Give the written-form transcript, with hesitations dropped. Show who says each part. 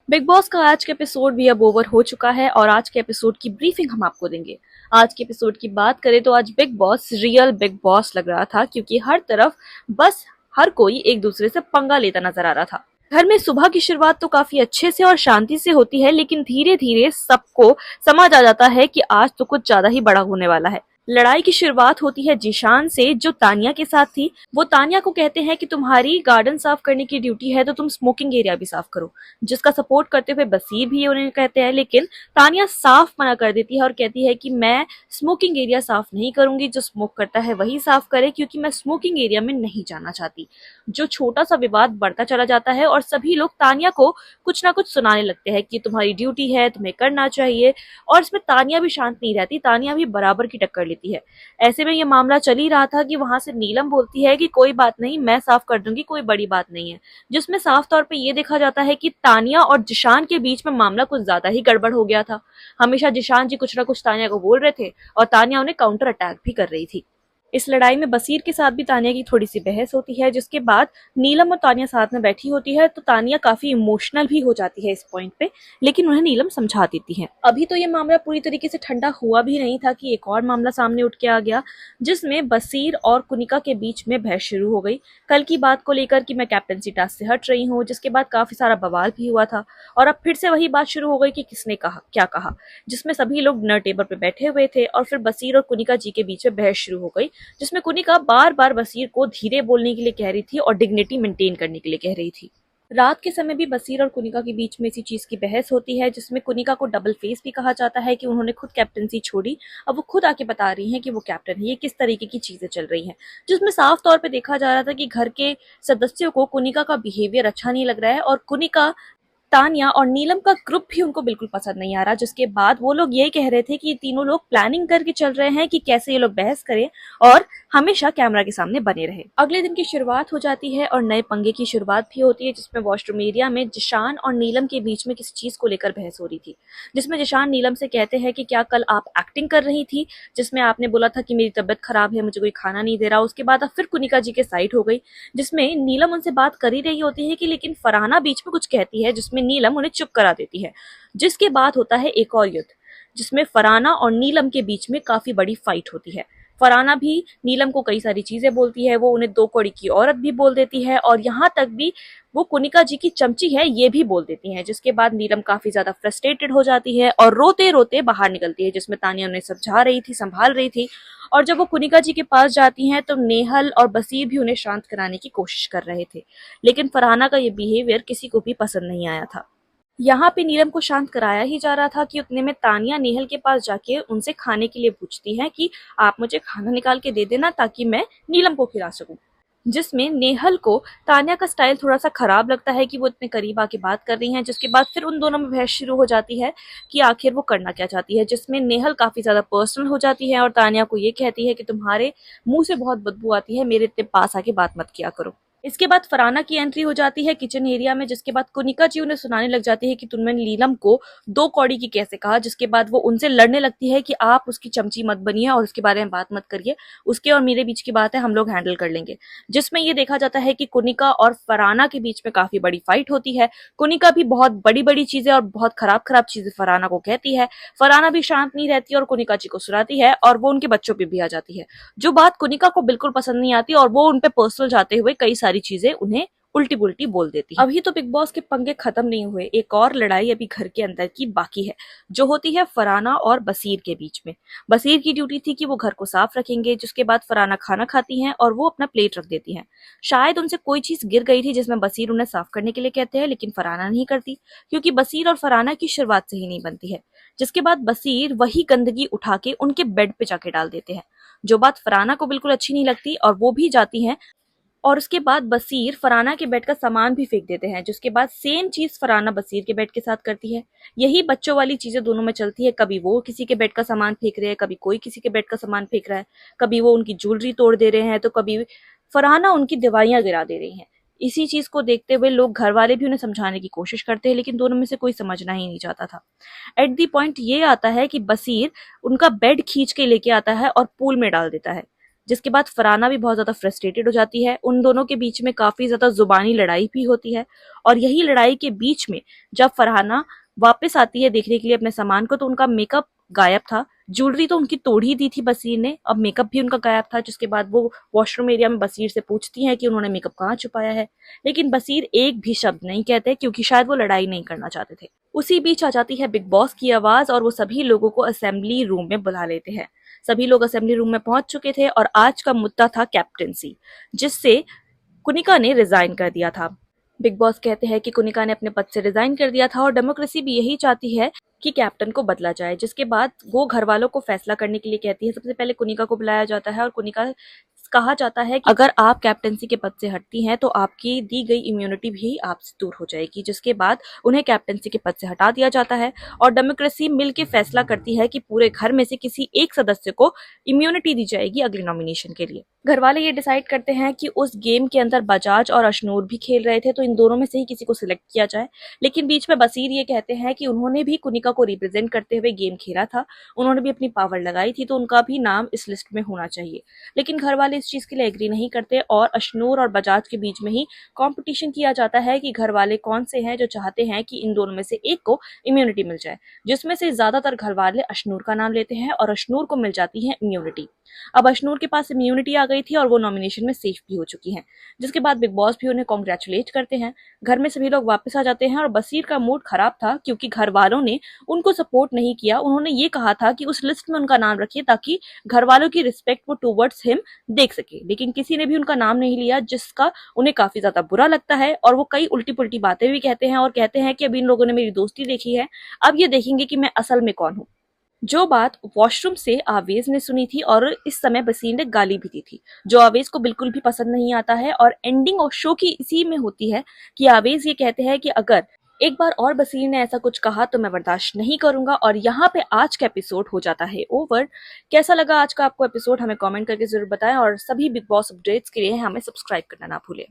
Speaker 1: Big boss का आज का एपिसोड भी अब ओवर हो चुका है और आज के एपिसोड की ब्रीफिंग हम आपको देंगे। आज के एपिसोड की बात करें तो आज big boss real big boss लग रहा था, क्योंकि हर तरफ बस हर कोई एक दूसरे से पंगा लेता नजर आ रहा था। घर में सुबह की शुरुआत तो काफी अच्छे से और शांति से होती है, लेकिन धीरे धीरे सबको समझ आ जाता है कि आज तो कुछ ज्यादा ही बड़ा होने वाला है। लड़ाई की शुरुआत होती है जिशान से, जो तानिया के साथ थी। वो तानिया को कहते हैं कि तुम्हारी गार्डन साफ करने की ड्यूटी है तो तुम स्मोकिंग एरिया भी साफ करो, जिसका सपोर्ट करते हुए बसीर भी उन्हें कहते हैं, लेकिन तानिया साफ मना कर देती है और कहती है कि मैं स्मोकिंग एरिया साफ नहीं करूंगी, जो स्मोक करता है वही साफ करे, क्योंकि मैं स्मोकिंग एरिया में नहीं जाना चाहती। जो छोटा सा विवाद बढ़ता चला जाता है और सभी लोग तानिया को कुछ ना कुछ सुनाने लगते हैं कि तुम्हारी ड्यूटी है, तुम्हें करना चाहिए। और इसमें तानिया भी शांत नहीं रहती, तानिया भी बराबर की टक्कर लेती है। ऐसे में ये मामला चल ही रहा था कि वहां से नीलम बोलती है कि कोई बात नहीं, मैं साफ कर दूंगी, कोई बड़ी बात नहीं है, जिसमें साफ तौर पे ये देखा जाता है कि तानिया और जिशान के बीच में मामला कुछ ज्यादा ही गड़बड़ हो गया था। हमेशा जिशान जी कुछ ना कुछ तानिया को बोल रहे थे और तानिया उन्हें काउंटर अटैक भी कर रही थी। इस लड़ाई में बसीर के साथ भी तानिया की थोड़ी सी बहस होती है, जिसके बाद नीलम और तानिया साथ में बैठी होती है तो तानिया काफी इमोशनल भी हो जाती है इस पॉइंट पे, लेकिन उन्हें नीलम समझा देती है। अभी तो ये मामला पूरी तरीके से ठंडा हुआ भी नहीं था कि एक और मामला सामने उठ के आ गया, जिसमें बसीर और कुनिका के बीच में बहस शुरू हो गई कल की बात को लेकर कि मैं कैप्टनसी टास्क से हट रही हूँ, जिसके बाद काफी सारा बवाल भी हुआ था। और अब फिर से वही बात शुरू हो गई कि किसने कहा क्या कहा, जिसमें सभी लोग डिनर टेबल पे बैठे हुए थे और फिर बसीर और कुनिका जी के बीच में बहस शुरू हो गई, जिसमें कुनिका बार बार बसीर को धीरे बोलने के लिए कह रही थी और डिग्निटी मेंटेन करने के लिए कह रही थी। रात के समय भी बसीर और कुनिका के बीच में इसी चीज की बहस होती है, जिसमें कुनिका को डबल फेस भी कहा जाता है कि उन्होंने खुद कैप्टनसी छोड़ी। अब वो खुद आके बता रही हैं कि वो कैप्टन है, ये किस तरीके की चीजें चल रही हैं, जिसमें साफ तौर पे देखा जा रहा था कि घर के सदस्यों को कुनिका का बिहेवियर अच्छा नहीं लग रहा है और कुनिका, तानिया और नीलम का ग्रुप भी उनको बिल्कुल पसंद नहीं आ रहा। जिसके बाद वो लोग ये कह रहे थे कि ये तीनों लोग प्लानिंग करके चल रहे हैं कि कैसे ये लोग बहस करें और हमेशा कैमरा के सामने बने रहे। अगले दिन की शुरुआत हो जाती है और नए पंगे की शुरुआत भी होती है, जिसमें वॉशरूम एरिया में जिशान और नीलम के बीच में किसी चीज को लेकर बहस हो रही थी, जिसमें जिशान नीलम से कहते हैं कि क्या कल आप एक्टिंग कर रही थी, जिसमें आपने बोला था कि मेरी तबीयत खराब है, मुझे कोई खाना नहीं दे रहा। उसके बाद अब फिर कुनिका जी के साइड हो गई, जिसमें नीलम उनसे बात कर ही रही होती है कि लेकिन फरहाना बीच में कुछ कहती है, जिसमें नीलम उन्हें चुप करा देती है। जिसके बाद होता है एक और युद्ध, जिसमें फरहाना और नीलम के बीच में काफी बड़ी फाइट होती है। फरहाना भी नीलम को कई सारी चीजें बोलती है, वो उन्हें दो कौड़ी की औरत भी बोल देती है और यहाँ तक भी वो कुनिका जी की चमची है ये भी बोल देती है। जिसके बाद नीलम काफी ज्यादा फ्रस्ट्रेटेड हो जाती है और रोते रोते बाहर निकलती है, जिसमें तानिया उन्हें समझा रही थी, संभाल रही थी। और जब वो कुनिका जी के पास जाती हैं तो नेहल और बसीर भी उन्हें शांत कराने की कोशिश कर रहे थे, लेकिन फरहाना का ये बिहेवियर किसी को भी पसंद नहीं आया था। यहाँ पे नीलम को शांत कराया ही जा रहा था कि उतने में तानिया नेहल के पास जाके उनसे खाने के लिए पूछती है कि आप मुझे खाना निकाल के दे देना ताकि मैं नीलम को खिला सकूं। जिसमें नेहल को तानिया का स्टाइल थोड़ा सा खराब लगता है कि वो इतने करीब आके बात कर रही हैं, जिसके बाद फिर उन दोनों में बहस शुरू हो जाती है कि आखिर वो करना क्या चाहती है, जिसमें नेहल काफी ज्यादा पर्सनल हो जाती है और तानिया को ये कहती है कि तुम्हारे मुंह से बहुत बदबू आती है, मेरे इतने पास आके बात मत किया करो। इसके बाद फरहाना की एंट्री हो जाती है किचन एरिया में, जिसके बाद कुनिका जी उन्हें सुनाने लग जाती है कि तुमने नीलम को दो कौड़ी की कैसे कहा। जिसके बाद वो उनसे लड़ने लगती है कि आप उसकी चमची मत बनिए और उसके बारे में बात मत करिए, उसके और मेरे बीच की बात है, हम लोग हैंडल कर लेंगे। जिसमें ये देखा जाता है कि कुनिका और फरहाना के बीच में काफी बड़ी फाइट होती है। कुनिका भी बहुत बड़ी बड़ी चीजें और बहुत खराब खराब चीजें फरहाना को कहती है। फरहाना भी शांत नहीं रहती और कुनिका जी को सुनाती है और वो उनके बच्चों पे भी आ जाती है, जो बात कुनिका को बिल्कुल पसंद नहीं आती और वो उनपे पर्सनल जाते हुए कई सारी चीजें उन्हें उल्टी पुल्टी बोल देती है। अभी तो बिग बॉस के पंगे खत्म नहीं हुए, एक और लड़ाई अभी घर के अंदर की बाकी है, जो होती है फरहाना और बसीर के बीच में। बसीर की ड्यूटी थी कि वो घर को साफ रखेंगे, जिसके बाद फरहाना खाना खाती हैं और वो अपना प्लेट रख देती हैं। शायद उनसे कोई चीज गिर गई थी, जिसमें बसीर उन्हें साफ करने के लिए कहते हैं, लेकिन फरहाना नहीं करती, क्योंकि बसीर और फरहाना की शुरुआत से ही नहीं बनती है। जिसके बाद बसीर वही गंदगी उठा के उनके बेड पे जाके डाल देते हैं, जो बात फरहाना को बिल्कुल अच्छी नहीं लगती और वो भी जाती हैं और उसके बाद बसीर फरहाना के बेड का सामान भी फेंक देते हैं। जिसके बाद सेम चीज फरहाना बसीर के बेड के साथ करती है। यही बच्चों वाली चीजें दोनों में चलती है, कभी वो किसी के बेड का सामान फेंक रहे हैं, कभी कोई किसी के बेड का सामान फेंक रहा है, कभी वो उनकी ज्वेलरी तोड़ दे रहे हैं तो कभी फरहाना उनकी दवाइयां गिरा दे रही हैं। इसी चीज को देखते हुए लोग घर वाले भी उन्हें समझाने की कोशिश करते हैं, लेकिन दोनों में से कोई समझना ही नहीं चाहता था। एट दी पॉइंट ये आता है कि बसीर उनका बेड खींच के लेके आता है और पूल में डाल देता है, जिसके बाद फरहाना भी बहुत ज़्यादा फ्रस्ट्रेटेड हो जाती है। उन दोनों के बीच में काफ़ी ज़्यादा ज़ुबानी लड़ाई भी होती है और यही लड़ाई के बीच में जब फरहाना वापस आती है देखने के लिए अपने सामान को, तो उनका मेकअप गायब था। ज्वेलरी तो उनकी तोड़ ही दी थी बसीर ने, अब मेकअप भी उनका गायब था। जिसके बाद वो वॉशरूम एरिया में बसीर से पूछती हैं कि उन्होंने मेकअप कहाँ छुपाया है, लेकिन बसीर एक भी शब्द नहीं कहते क्योंकि शायद वो लड़ाई नहीं करना चाहते थे। उसी बीच आ जाती है बिग बॉस की आवाज और वो सभी लोगों को असेंबली रूम में बुला लेते हैं। सभी लोग असेंबली रूम में पहुंच चुके थे और आज का मुद्दा था कैप्टेंसी, जिससे कुनिका ने रिजाइन कर दिया था। बिग बॉस कहते हैं कि कुनिका ने अपने पद से रिजाइन कर दिया था और डेमोक्रेसी भी यही चाहती है कि कैप्टन को बदला जाए। जिसके बाद वो घर वालों को फैसला करने के लिए कहती है। सबसे पहले कुनिका को बुलाया जाता है और कुनिका कहा जाता है कि अगर आप कैप्टनसी के पद से हटती हैं तो आपकी दी गई इम्यूनिटी भी आपसे दूर हो जाएगी। जिसके बाद उन्हें कैप्टनसी के पद से हटा दिया जाता है और डेमोक्रेसी मिलकर फैसला करती है कि पूरे घर में से किसी एक सदस्य को इम्यूनिटी दी जाएगी अगले नॉमिनेशन के लिए। घर वाले ये डिसाइड करते हैं कि उस गेम के अंदर बजाज और अशनूर भी खेल रहे थे, तो इन दोनों में से ही किसी को सिलेक्ट किया जाए। लेकिन बीच में बसीर ये कहते हैं कि उन्होंने भी कुनिका को रिप्रेजेंट करते हुए गेम खेला था, उन्होंने भी अपनी पावर लगाई थी, तो उनका भी नाम इस लिस्ट में होना चाहिए। लेकिन घर वाले इस चीज के लिए एग्री नहीं करते और अशनूर और बजाज के बीच में ही कंपटीशन किया जाता है कि घर वाले कौन से हैं जो चाहते हैं कि इन दोनों में से एक को इम्यूनिटी मिल जाए, जिसमें से ज्यादातर घर वाले अशनूर का नाम लेते हैं और अशनूर को मिल जाती है इम्यूनिटी। अब अशनूर के पास इम्यूनिटी आ गई थी और वो नॉमिनेशन में सेफ भी हो चुकी हैं। जिसके बाद बिग बॉस भी उन्हें कॉन्ग्रेचुलेट करते हैं। घर में सभी लोग वापस आ जाते हैं और बसीर का मूड खराब था क्योंकि घर वालों ने उनको सपोर्ट नहीं किया। उन्होंने ये कहा था कि उस लिस्ट में उनका नाम रखिए ताकि घर वालों की रिस्पेक्ट वो टूवर्ड्स हिम देख सके, लेकिन किसी ने भी उनका नाम नहीं लिया, जिसका उन्हें काफी ज्यादा बुरा लगता है और वो कई उल्टी पुल्टी बातें भी कहते हैं और कहते हैं कि अब इन लोगों ने मेरी दोस्ती देखी है, अब ये देखेंगे कि मैं असल में कौन हूँ। जो बात वॉशरूम से आवेज ने सुनी थी और इस समय बसीर ने गाली भी दी थी, जो आवेज को बिल्कुल भी पसंद नहीं आता है और एंडिंग और शो की इसी में होती है कि आवेज ये कहते हैं कि अगर एक बार और बसीर ने ऐसा कुछ कहा तो मैं बर्दाश्त नहीं करूंगा। और यहाँ पे आज का एपिसोड हो जाता है ओवर। कैसा लगा आज का आपको एपिसोड हमें कमेंट करके जरूर बताएं और सभी बिग बॉस अपडेट्स के लिए हमें सब्सक्राइब करना ना भूलें।